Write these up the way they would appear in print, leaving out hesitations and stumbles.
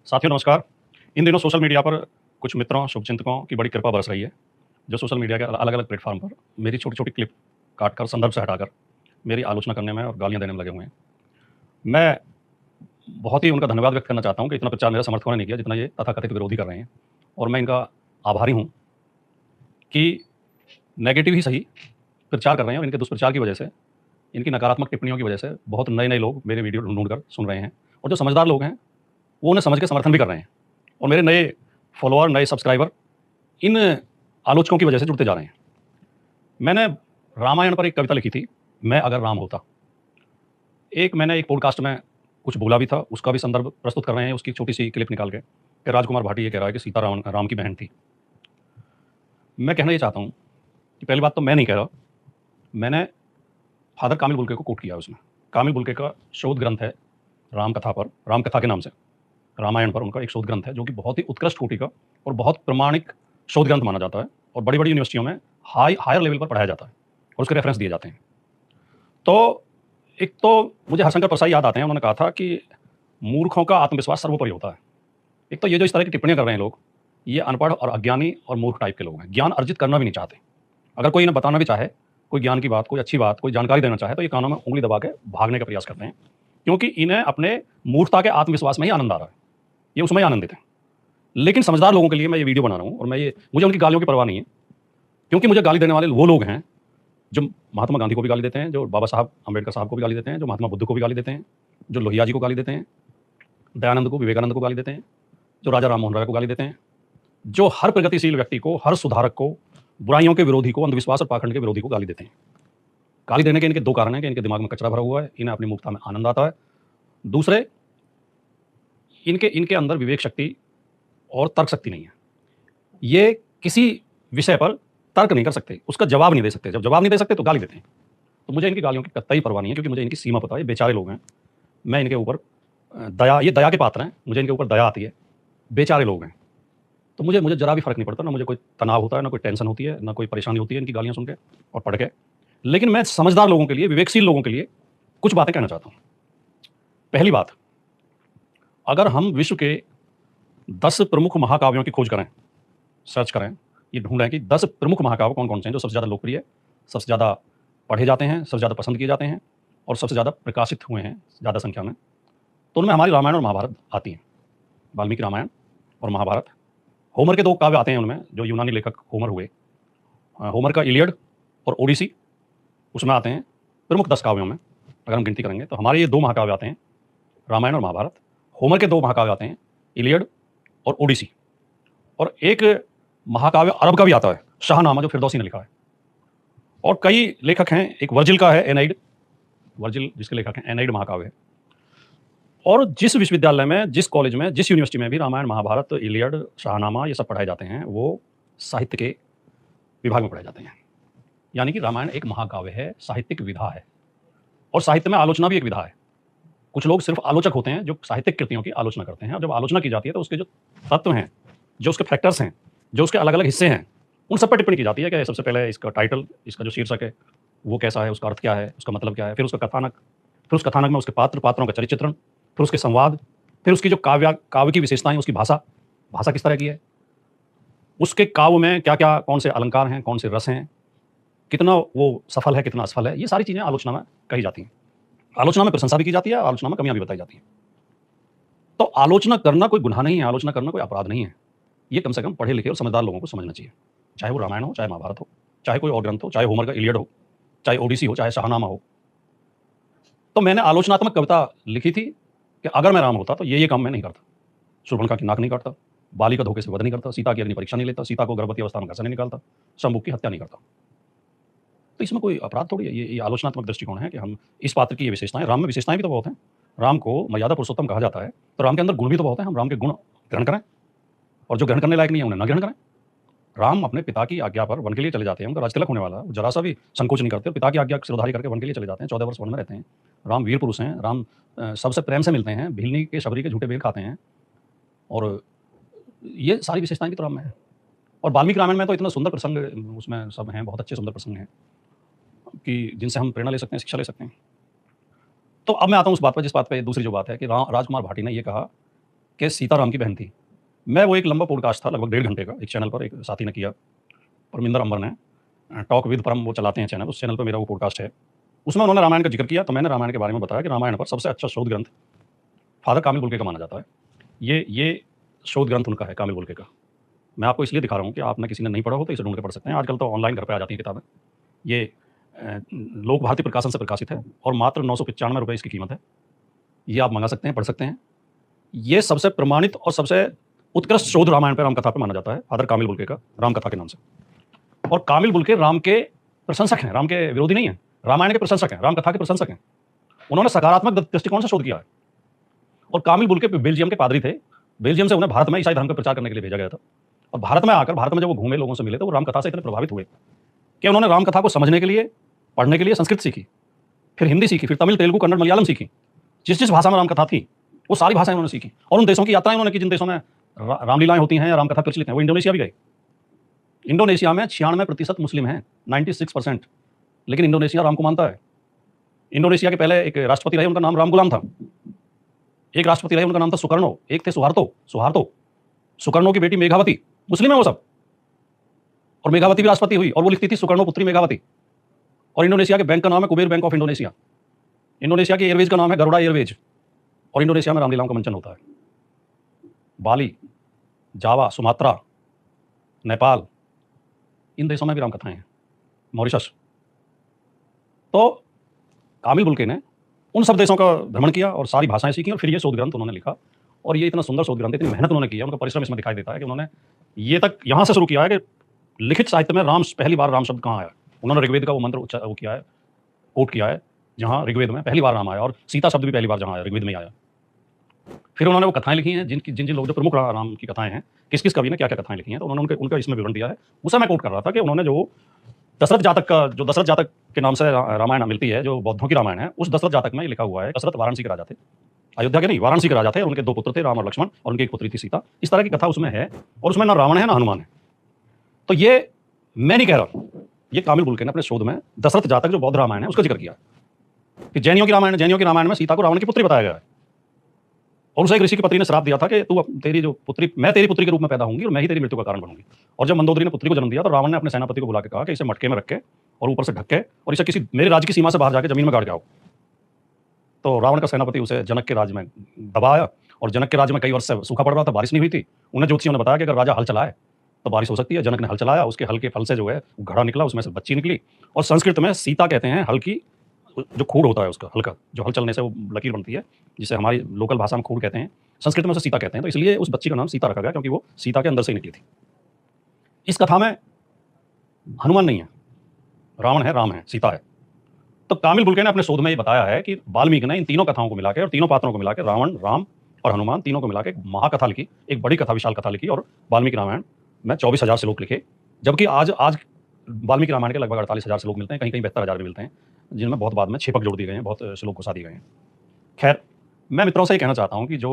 साथियों नमस्कार। इन दिनों सोशल मीडिया पर कुछ मित्रों, शुभचिंतकों की बड़ी कृपा बरस रही है, जो सोशल मीडिया के अलग-अलग प्लेटफ़ॉर्म पर मेरी छोटी-छोटी क्लिप काटकर, संदर्भ से हटाकर मेरी आलोचना करने में और गालियाँ देने में लगे हुए हैं। मैं बहुत ही उनका धन्यवाद व्यक्त करना चाहता हूँ कि इतना प्रचार मेरे समर्थकों ने नहीं किया, जितना ये तथाकथित विरोधी कर रहे हैं और मैं इनका आभारी हूँ कि नेगेटिव ही सही प्रचार कर रहे हैं और इनके दुष्प्रचार की वजह से, इनकी नकारात्मक टिप्पणियों की वजह से बहुत नए-नए लोग मेरे वीडियो ढूँढ-ढूँढ कर सुन रहे हैं और जो समझदार लोग हैं, वो उन्हें समझ के समर्थन भी कर रहे हैं और मेरे नए फॉलोअर, नए सब्सक्राइबर इन आलोचकों की वजह से जुड़ते जा रहे हैं। मैंने रामायण पर एक कविता लिखी थी, मैं अगर राम होता। मैंने एक पॉडकास्ट में कुछ बोला भी था, उसका भी संदर्भ प्रस्तुत कर रहे हैं, उसकी छोटी-सी क्लिप निकाल के कि राजकुमार भाटी ये कह रहा है कि सीता राम की बहन थी। मैं कहना ये चाहता हूँ कि पहली बात तो मैं नहीं कह रहा, मैंने फादर कामिल बुल्के को कोट किया है उसमें। कामिल बुल्के का शोध ग्रंथ है राम कथा पर, राम कथा के नाम से, रामायण पर उनका एक शोध ग्रंथ है, जो कि बहुत ही उत्कृष्ट कोटि का और बहुत प्रमाणिक शोध ग्रंथ माना जाता है और बड़ी-बड़ी यूनिवर्सिटियों में हायर लेवल पर पढ़ाया जाता है और उसके रेफरेंस दिए जाते हैं। तो एक तो मुझे हरशंकर प्रसाद याद आते हैं, उन्होंने कहा था कि मूर्खों का आत्मविश्वास सर्वोपरि होता है। एक तो ये जो इस तरह की टिप्पणियाँ कर रहे हैं लोग, ये अनपढ़ और अज्ञानी और मूर्ख टाइप के लोग हैं, ज्ञान अर्जित करना भी नहीं चाहते। अगर कोई इन्हें बताना भी चाहे, कोई ज्ञान की बात, कोई अच्छी बात, कोई जानकारी देना चाहे, तो ये कानों में उँगली दबा के भागने का प्रयास करते हैं, क्योंकि इन्हें अपने मूर्खता के आत्मविश्वास में ही आनंद आ रहा है, ये उसमें ही आनंदित हैं। लेकिन समझदार लोगों के लिए मैं ये वीडियो बना रहा हूँ और मुझे उनकी गालियों की परवाह नहीं है, क्योंकि मुझे गाली देने वाले वो लोग हैं, जो महात्मा गांधी को भी गाली देते हैं, जो बाबा साहब अम्बेडकर साहब को भी गाली देते हैं, जो महात्मा बुद्ध को भी गाली देते हैं, जो लोहिया जी को गाली देते हैं, दयानंद को, विवेकानंद को गाली देते हैं, जो राजा राम मोहन राय को गाली देते हैं, जो हर प्रगतिशील व्यक्ति को, हर सुधारक को, बुराइयों के विरोधी को, अंधविश्वास और पाखंड के विरोधी को गाली देते हैं। गाली देने के इनके दो कारण हैं कि इनके दिमाग में कचरा भरा हुआ है, इन्हें अपनी मूर्खता में आनंद आता है। दूसरे, इनके इनके अंदर विवेक शक्ति और तर्क शक्ति नहीं है। ये किसी विषय पर तर्क नहीं कर सकते, उसका जवाब नहीं दे सकते। जब जवाब नहीं दे सकते तो गाली देते हैं। तो मुझे इनकी गालियों की कतई परवाह नहीं है, क्योंकि मुझे इनकी सीमा पता है, ये बेचारे लोग हैं। मैं इनके ऊपर ये दया के पात्र हैं, मुझे इनके ऊपर दया आती है। बेचारे लोग हैं। तो मुझे मुझे ज़रा भी फ़र्क नहीं पड़ता, ना मुझे कोई तनाव होता है, ना कोई टेंशन होती है, ना कोई परेशानी होती है इनकी गालियाँ सुन के और पढ़ के। लेकिन मैं समझदार लोगों के लिए, विवेकशील लोगों के लिए कुछ बातें कहना चाहता हूँ। पहली बात, अगर हम विश्व के 10 प्रमुख महाकाव्यों की खोज करें, सर्च करें, ये ढूँढें कि 10 प्रमुख महाकाव्य कौन-कौन से हैं जो सबसे ज़्यादा लोकप्रिय, सबसे ज़्यादा पढ़े जाते हैं, सबसे ज़्यादा पसंद किए जाते हैं और सबसे ज़्यादा प्रकाशित हुए हैं ज़्यादा संख्या में, तो उनमें हमारी रामायण और महाभारत आती हैं। वाल्मीकि रामायण और महाभारत। होमर के 2 काव्य आते हैं उनमें, जो यूनानी लेखक होमर हुए। होमर का इलियड और ओडिसी उसमें आते हैं प्रमुख 10 काव्यों में, अगर हम गिनती करेंगे तो हमारे ये 2 महाकाव्य आते हैं, रामायण और महाभारत। होमर के 2 महाकाव्य आते हैं, इलियड और ओडिसी। और एक महाकाव्य अरब का भी आता है, शाहनामा, जो फिरदौसी ने लिखा है। और कई लेखक हैं, एक वर्जिल का है, एनाइड, वर्जिल जिसके लेखक हैं, एनाइड महाकाव्य है। और जिस विश्वविद्यालय में, जिस कॉलेज में, जिस यूनिवर्सिटी में भी रामायण, महाभारत, इलियड, शाहनामा ये सब पढ़ाए जाते हैं, वो साहित्य के विभाग में पढ़ाए जाते हैं। यानी कि रामायण एक महाकाव्य है, साहित्यिक विधा है और साहित्य में आलोचना भी एक विधा है। कुछ लोग सिर्फ आलोचक होते हैं जो साहित्यिक कृतियों की आलोचना करते हैं, और जब आलोचना की जाती है तो उसके जो तत्व हैं, जो उसके फैक्टर्स हैं, जो उसके अलग-अलग हिस्से हैं, उन सब पर टिप्पणी की जाती है कि सबसे पहले इसका टाइटल, इसका जो शीर्षक है, वो कैसा है, उसका अर्थ क्या है, उसका मतलब क्या है, फिर उसका कथानक, फिर उस कथानक में उसके पात्रों का चरित्र चित्रण, फिर उसके संवाद, फिर उसकी जो काव्य की विशेषताएँ, उसकी भाषा किस तरह की है, उसके काव्य में क्या-क्या, कौन से अलंकार हैं, कौन से रस हैं, कितना वो सफल है, कितना असफल है, ये सारी चीज़ें आलोचना में कही जाती हैं। आलोचना में प्रशंसा भी की जाती है, आलोचना में कमियाँ भी बताई जाती हैं। तो आलोचना करना कोई गुनाह नहीं है, आलोचना करना कोई अपराध नहीं है। ये कम से कम पढ़े लिखे और समझदार लोगों को समझना चाहिए। चाहे वो रामायण हो, चाहे महाभारत हो, चाहे कोई और ग्रंथ हो, चाहे होमर का इलियड हो, चाहे ओडिसी हो, चाहे शाहनामा हो। तो मैंने आलोचनात्मक कविता लिखी थी कि अगर मैं राम होता तो ये काम मैं नहीं करता। शूर्पणखा की नाक नहीं काटता, बाली का धोखे से वध नहीं करता, सीता की अग्नि परीक्षा नहीं लेता, सीता को गर्भवती अवस्था में घर से नहीं निकालता, शंभुक की हत्या नहीं करता। तो इसमें कोई अपराध थोड़ी है, ये आलोचनात्मक दृष्टिकोण है कि हम इस पात्र की ये विशेषताएँ, राम में विशेषताएँ भी तो बहुत हैं। राम को मर्यादा पुरुषोत्तम कहा जाता है, तो राम के अंदर गुण भी तो बहुत हैं, हम राम के गुण ग्रहण करें और जो ग्रहण करने लायक नहीं है उन्हें ना ग्रहण करें। राम अपने पिता की आज्ञा पर वन के लिए चले जाते हैं, उनका राजतिलक होने वाला है, जरा सा भी संकोच नहीं करते और पिता की आज्ञा सिरधारी करके वन के लिए चले जाते हैं, 14 वर्ष वन में रहते हैं। राम वीर पुरुष हैं, राम सबसे प्रेम से मिलते हैं, भिलनी के शबरी के झूठे बेल खाते हैं, और ये सारी विशेषताएँ भी तो राम में हैं। और वाल्मीकि रामायण में तो इतना सुंदर प्रसंग उसमें सब हैं, बहुत अच्छे सुंदर प्रसंग हैं कि जिनसे हम प्रेरणा ले सकते हैं, शिक्षा ले सकते हैं। तो अब मैं आता हूँ उस बात पर, जिस बात पे दूसरी जो बात है कि राजकुमार भाटी ने ये कहा कि सीता राम की बहन थी। मैं वो एक लंबा पॉडकास्ट था लगभग 1.5 घंटे का, एक चैनल पर एक साथी ने किया, परमिंदर अंबर ने, टॉक विद परम वो चलाते हैं चैनल, उस चैनल पर मेरा वो पॉडकास्ट है। उसमें उन्होंने रामायण का जिक्र किया, तो मैंने रामायण के बारे में बताया कि रामायण पर सबसे अच्छा शोध ग्रंथ फादर कामिल बुल्के का माना जाता है। ये शोध ग्रंथ उनका है, कामिल बुल्के का। मैं आपको इसलिए दिखा रहा हूँ कि आपने किसी ने नहीं पढ़ा हो तो इसे ढूंढ के पढ़ सकते हैं। आजकल तो ऑनलाइन घर पे आ जाती हैं किताबें। ये लोक भारती प्रकाशन से प्रकाशित है और मात्र 995 रुपये इसकी कीमत है। ये आप मंगा सकते हैं, पढ़ सकते हैं। ये सबसे प्रमाणित और सबसे उत्कृष्ट शोध रामायण पे, रामकथा पे माना जाता है, फादर कामिल बुल्के का, रामकथा के नाम से। और कामिल बुल्के राम के प्रशंसक हैं, राम के विरोधी नहीं हैं, रामायण के प्रशंसक हैं, रामकथा के प्रशंसक हैं। उन्होंने सकारात्मक दृष्टिकोण से शोध किया है। और कामिल बुल्के बेल्जियम के पादरी थे। बेल्जियम से उन्हें भारत में ईसाई धर्म का प्रचार करने के लिए भेजा गया था। और भारत में आकर, भारत में जब वो घूमे, लोगों से मिले, तो वो रामकथा से इतने प्रभावित हुए कि उन्होंने रामकथा को समझने के लिए, पढ़ने के लिए संस्कृत सीखी, फिर हिंदी सीखी, फिर तमिल, तेलुगु, कन्नड़, मलयालम सीखी। जिस जिस भाषा में रामकथा थी वो सारी भाषाएं उन्होंने सीखी। और उन देशों की यात्राएं उन्होंने की जिन देशों में रामलीलाएं होती हैं या रामकथा प्रचलित है। वो इंडोनेशिया भी गए। इंडोनेशिया में 96% मुस्लिम हैं, 96%। लेकिन इंडोनेशिया राम को मानता है। इंडोनेशिया के पहले एक राष्ट्रपति रहे, उनका नाम राम गुलाम था। एक राष्ट्रपति रहे, उनका नाम था सुकर्णो। एक थे सुहार्तो। सुकर्णो की बेटी मेघावती, मुस्लिम है वो सब। और मेघावती भी राष्ट्रपति हुई और वो लिखती थी सुकर्णो पुत्री मेघावती। और इंडोनेशिया के बैंक का नाम है Kuber bank of Indonesia. Indonesia की एयरवेज का नाम है गरुड़ा एयरवेज। और इंडोनेशिया में रामलीलाओं का मंचन होता है। बाली, जावा, सुमात्रा, नेपाल, इन देशों में भी रामकथाएं हैं, मॉरिशस। तो कामिल बुल्के ने उन सब देशों का भ्रमण किया और सारी भाषाएं सीखी और फिर ये शोध ग्रंथ उन्होंने लिखा। और ये इतना सुंदर शोध ग्रंथ, इतनी मेहनत उन्होंने किया, उनका परिश्रम इसमें दिखाई देता है कि उन्होंने ये तक यहाँ से शुरू किया है कि लिखित साहित्य में राम, पहली बार राम शब्द कहाँ आया। उन्होंने ऋग्वेद का वो मंत्र वो किया है, कोट किया है, जहाँ ऋग्वेद में पहली बार राम आया। और सीता शब्द भी पहली बार जहाँ आया, ऋग्वेद में आया। फिर उन्होंने वो कथाएं लिखी हैं, जिन लोग जो प्रमुख राम की कथाएं हैं, किस किस कवि ने क्या क्या कथाएं लिखी हैं, तो उन्होंने उनका इसमें विवरण दिया है। उसे मैं कोट कर रहा था कि उन्होंने जो दशरथ जातक के नाम से रामायण मिलती है, जो बौद्धों की रामायण है, उस दशरथ जातक में ये लिखा हुआ है। दशरथ वाराणसी के राजा थे, अयोध्या के नहीं, वाराणसी के राजा थे। और उनके 2 पुत्र थे, राम और लक्ष्मण, और उनकी एक पुत्री थी सीता। इस तरह की कथा उसमें है। और उसमें ना रावण है ना हनुमान है। तो ये मैं नहीं कह रहा, ये कामिल बुल्के ने अपने शोध में दशरथ जातक जो बौद्ध रामायण है उसका जिक्र किया कि जैनियों की रामायण में सीता को रावण की पुत्री बताया गया है। और उसे एक ऋषि की पत्नी ने श्राप दिया था कि तू तेरी जो पुत्री, मैं तेरी पुत्री के रूप में पैदा होंगी और मैं ही तेरी मृत्यु का कारण बनूंगी। और जब मंदोदरी ने पुत्री को जन्म दिया तो रावण ने अपने सेनापति को बुला के कहा कि इसे मटके में रख के और ऊपर से ढक के और इसे किसी मेरे राज्य की सीमा से बाहर जाके जमीन में गाड़ के आओ। तो रावण का सेनापति उसे जनक के राज्य में दबाया। और जनक के राज्य में कई वर्ष से सूखा पड़ रहा था, बारिश नहीं हुई थी। उन्हें ज्योतिषियों ने बताया कि अगर राजा हल चलाए तो बारिश हो सकती है। जनक ने हल चलाया, उसके हल के फल से जो है घड़ा निकला, उसमें से बच्ची निकली। और संस्कृत में सीता कहते हैं हल की, जो खूड़ होता है उसका, हल्का जो हल चलने से वो लकीर बनती है, जिसे हमारी लोकल भाषा में खूड़ कहते हैं, संस्कृत में उसे सीता कहते हैं। तो इसलिए उस बच्ची का नाम सीता रखा गया, क्योंकि वो सीता के अंदर से ही निकली थी। इस कथा में हनुमान नहीं है, रावण है, राम है, सीता है। तो कामिल बुल्के ने अपने शोध में ये बताया है कि वाल्मीकि ने इन तीनों कथाओं को मिलाकर और तीनों पात्रों को मिलाकर, रावण, राम और हनुमान, तीनों को मिलाकर एक महाकथा लिखी, एक बड़ी कथा, विशाल कथा लिखी। और वाल्मीकि रामायण में 24,000 श्लोक लिखे। जबकि आज वाल्मीकि रामायण के लगभग 48,000 श्लोक मिलते हैं, कहीं कहीं 72,000 भी मिलते हैं, जिनमें बहुत बाद में छेपक जोड़ दिए गए हैं, बहुत श्लोक घुसा दिए गए हैं। खैर, मैं मित्रों से ये कहना चाहता हूँ कि जो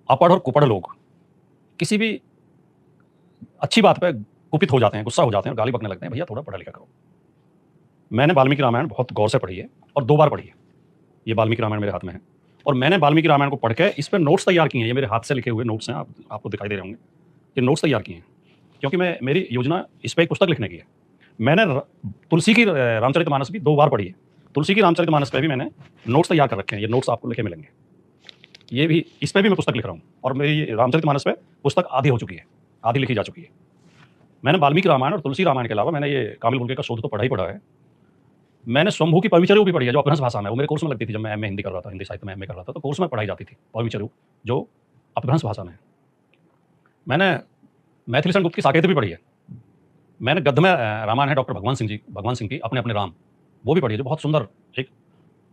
अपढ़ और कुपढ़ लोग किसी भी अच्छी बात पे कुपित हो जाते हैं, गुस्सा हो जाते हैं और गाली बकने लगते हैं, भैया थोड़ा पढ़ा लिखा करो। मैंने वाल्मीकि रामायण बहुत गौर से पढ़ी है और 2 बार पढ़ी है। ये वाल्मीकि रामायण मेरे हाथ में है और मैंने वाल्मीकि रामायण को पढ़ के इस पर नोट्स तैयार किए हैं। ये मेरे हाथ से लिखे हुए नोट्स हैं, आपको दिखाई दे रहे होंगे। ये नोट्स तैयार किए हैं क्योंकि मेरी योजना इस पर एक पुस्तक लिखने की है। मैंने तुलसी की रामचरितमानस भी 2 बार पढ़ी है। तुलसी की रामचरितमानस पे भी मैंने नोट्स तैयार कर रखे हैं। ये नोट्स आपको लिखे मिलेंगे। ये भी, इस पर भी मैं पुस्तक लिख रहा हूँ और मेरी रामचरितमानस पे पुस्तक आधी हो चुकी है, आधी लिखी जा चुकी है। मैंने वाल्मीकि रामायण और तुलसी रामायण के अलावा मैंने ये कामिल बुल्के का शोध तो पढ़ा ही पढ़ा है। मैंने स्वयंभू की पविचर्यु भी पढ़ी है, जो अपभ्रंश भाषा में, वो मेरे कोर्स में लगती थी। जब मैं एमए हिंदी कर रहा था, हिंदी साहित्य में एमए कर रहा था, तो कोर्स में पढ़ाई जाती थी पविचर्यु, जो अपभ्रंश भाषा में है। मैंने मैथिली सेन गुप्त की साकेत भी पढ़ी है। मैंने गद्य में रामायण है डॉक्टर भगवान सिंह की अपने अपने राम, वो भी पढ़ी है, जो बहुत सुंदर एक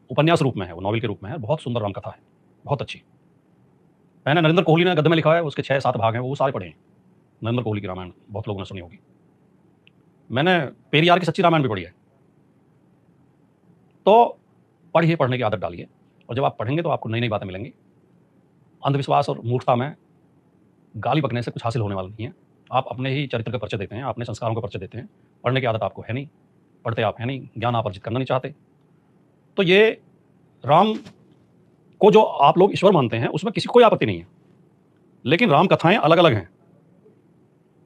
उपन्यास रूप में है, वो नॉवल के रूप में है, बहुत सुंदर रामकथा है, बहुत अच्छी। मैंने नरेंद्र कोहली ने गद्य में लिखा है, उसके 6-7 भाग हैं, वो सारे पढ़े हैं। नरेंद्र कोहली की रामायण बहुत लोगों ने सुनी होगी। मैंने पेरियार की सच्ची रामायण भी पढ़ी है। तो पढ़िए, पढ़ने की आदत डालिए, और जब आप पढ़ेंगे तो आपको नई नई बातें मिलेंगी। अंधविश्वास और मूर्खता में गाली बकने से कुछ हासिल होने वाला नहीं है। आप अपने ही चरित्र का परिचय देते हैं, अपने संस्कारों का परिचय देते हैं। पढ़ने की आदत आपको है नहीं, पढ़ते आप है नहीं, ज्ञान आप अर्जित करना नहीं चाहते। तो ये राम को जो आप लोग ईश्वर मानते हैं उसमें किसी को कोई आपत्ति नहीं है, लेकिन राम कथाएं अलग अलग हैं।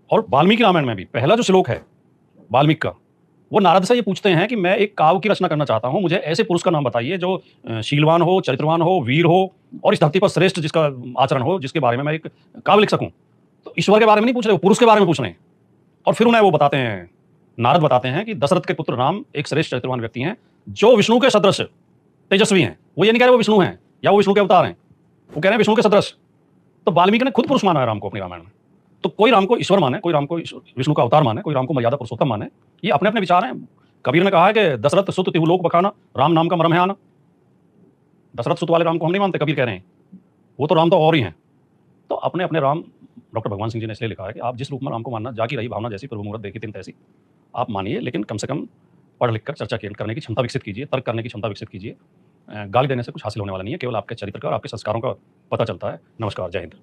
और वाल्मीकि रामायण में भी पहला जो श्लोक है वाल्मीकि का, वो नारद से ये पूछते हैं कि मैं एक काव्य की रचना करना चाहता हूं, मुझे ऐसे पुरुष का नाम बताइए जो शीलवान हो, चरित्रवान हो, वीर हो और इस धरती पर श्रेष्ठ जिसका आचरण हो, जिसके बारे में मैं एक काव्य लिख सकूं। तो ईश्वर के बारे में नहीं पूछ रहे, पुरुष के बारे में पूछ रहे हैं। और फिर उन्हें वो बताते हैं, नारद बताते हैं कि दशरथ के पुत्र राम एक श्रेष्ठ चरित्रवान व्यक्ति हैं जो विष्णु के सदृश तेजस्वी हैं। वो ये नहीं कह रहे वो विष्णु हैं या वो विष्णु के अवतार हैं, वो कह रहे हैं विष्णु के सदृश। तो वाल्मीकि ने खुद पुरुष माना है राम को अपनी रामायण में। तो कोई राम को ईश्वर माने, कोई राम को विष्णु का अवतार माने, कोई राम को मर्यादा पुरुषोत्तम माने, ये अपने अपने विचार हैं। कबीर ने कहा है कि दशरथ सुत तिहुलोक बखाना, राम नाम का मरम है आना। दशरथ सुत वाले राम को हम नहीं मानते, कबीर कह रहे हैं, वो तो राम तो और ही हैं। तो अपने अपने राम डॉक्टर भगवान सिंह जी ने इसलिए लिखा है कि आप जिस रूप में राम को मानना, जाकी रही भावना जैसी प्रभु मुहूर्त देखी तिन तैसी, आप मानिए, लेकिन कम से कम पढ़ लिख कर चर्चा करने की क्षमता विकसित कीजिए, तर्क करने की क्षमता विकसित कीजिए। गाली देने से कुछ हासिल होने वाला नहीं है, केवल आपके चरित्र का और आपके संस्कारों का पता चलता है। नमस्कार, जय हिंद।